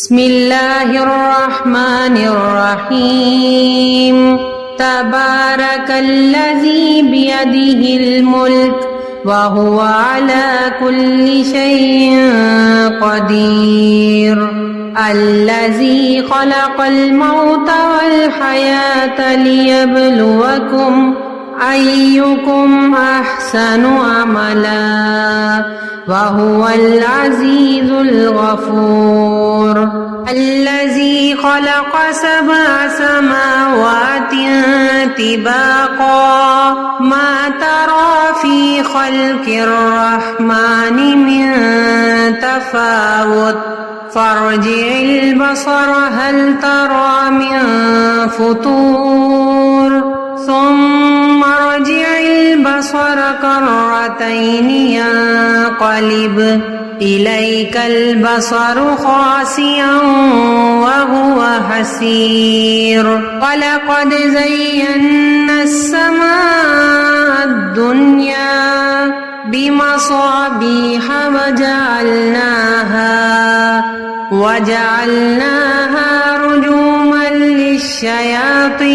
بسم الله الرحمن الرحيم تبارك الذي بيده الملك وهو على كل شيء قدير الذي خلق الموت والحياة ليبلوكم أيكم أحسن عملا وهو العزيز الغفور الذي خلق 7 سماوات طباقا ما ترى في خلق الرحمن من تفاوت فارجع البصر هل ترى من فطور ثم ارجع البصر كرتين ينقلب إليك البصر خاسئا وهو حسير ولقد زينا السماء الدنيا بمصابيح وجعلناها رجوما للشياطين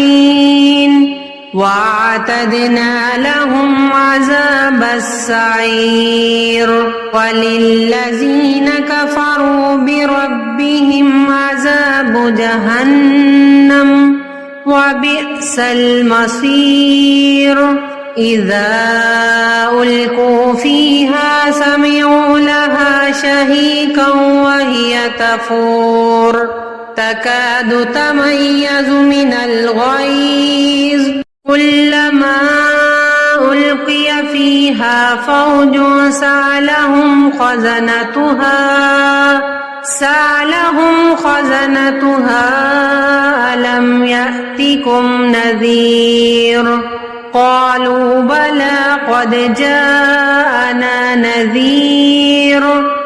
وأعتدنا لهم عذاب السعير وللذين كفروا بربهم عذاب جهنم وبئس المصير إذا ألقوا فيها سمعوا لها شهيقا وهي تفور تكاد تميز من الغيظ كلما ألقي فيها فوج سألهم خزنتها ألم يأتكم نذير قالوا بلى قد جاءنا نذير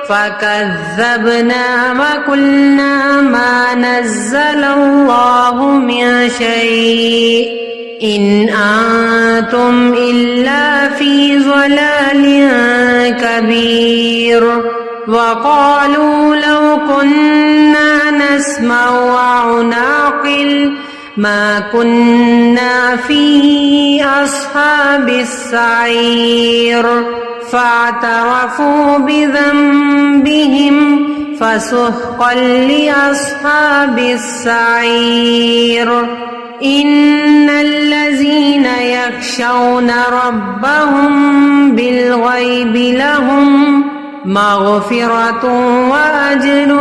فكذبنا وقلنا ما نزل الله من شيء إن أنتم إلا في ضلال كبير وقالوا لو كنا نسمع أو نعقل ما كنا في أصحاب السعير فاعترفوا بذنبهم فسحقا لأصحاب السعير إن الذين يخشون ربهم بالغيب لهم مغفرة وأجر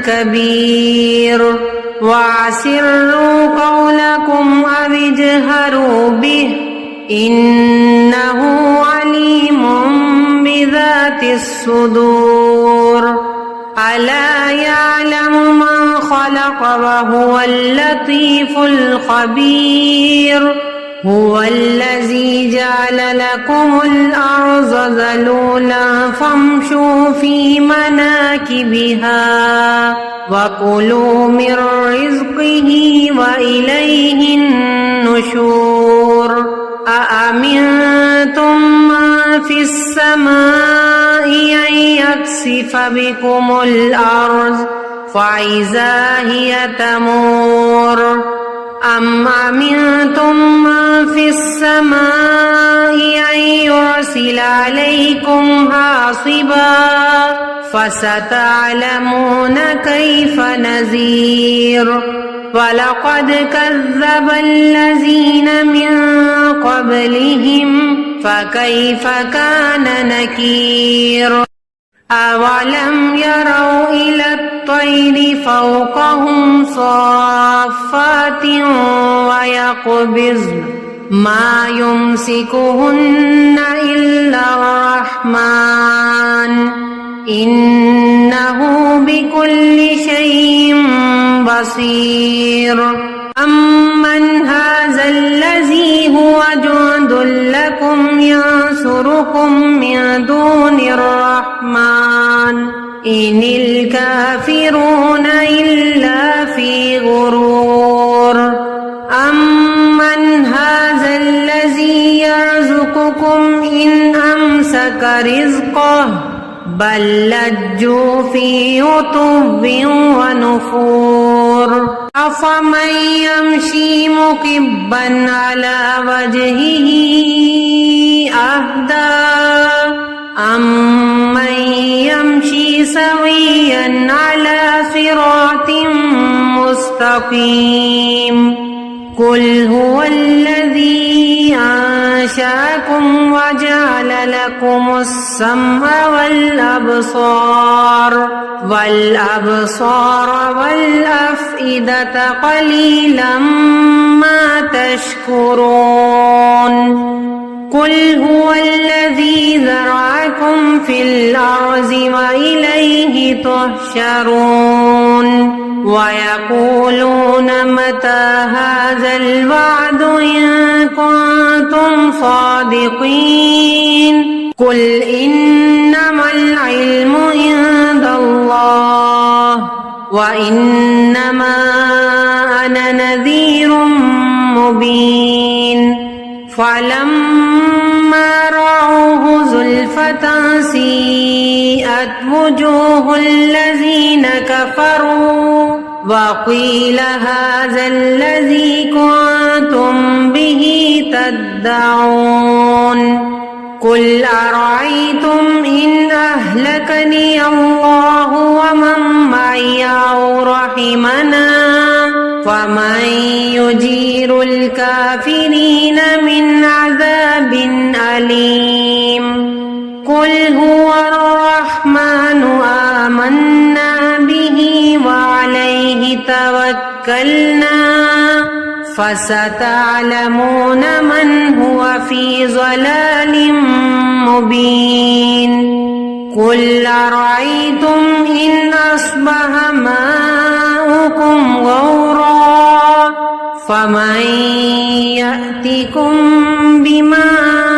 كبير وأسروا قولكم أو اجهروا به إنه عليم بذات الصدور ألا يعلم من خلق وهو اللطيف الخبير هو الذي جعل لكم الأرض ذلولا فامشوا في مناكبها وكلوا من رزقه وإليه النشور أأمنتم من في السماء أن يكسف بكم الأرض فإذا هي تمور أم أمنتم من في السماء أن يرسل عليكم حاصبا فستعلمون كيف نذير ولقد كذب الذين من قبلهم فكيف كان نكير أولم يروا إلى الطير فوقهم صافات ويقبضن ما يمسكهن إلا الرحمن إنه بكل شيء بصير أمن هذا الذي هو جند لكم ينصركم من دون الرحمن إن الكافرون إلا في غرور أمن هذا الذي يرزقكم إن أمسك رزقه بل لجوا في عتب ونفور ونفور أفمن يمشي مكبا على وجهه أهدى أمن يمشي سويا على صراط مستقيم قل هو الذي أنشأكم وجعل لكم السمع والأبصار والأفئدة قليلا ما تشكرون قل هو الذي ذرأكم في الأرض وإليه تحشرون ويقولون متى هذا الوعد إن كنتم صادقين قل إنما العلم عند الله وإنما أنا نذير مبين فلما رأوه زلفة سيئت وجوه الذين كفروا وقيل هذا الذي كنتم به تدعون قل أرأيتم إن أهلكني الله ومن معي أو رحمنا فمن يجير الكافرين من عذاب أليم قل هو الرحمن آمنا به وعليه توكلنا فستعلمون من هو في ضلال مبين قل أرأيتم إن أصبح ماؤكم غورا فمن يأتكم بماء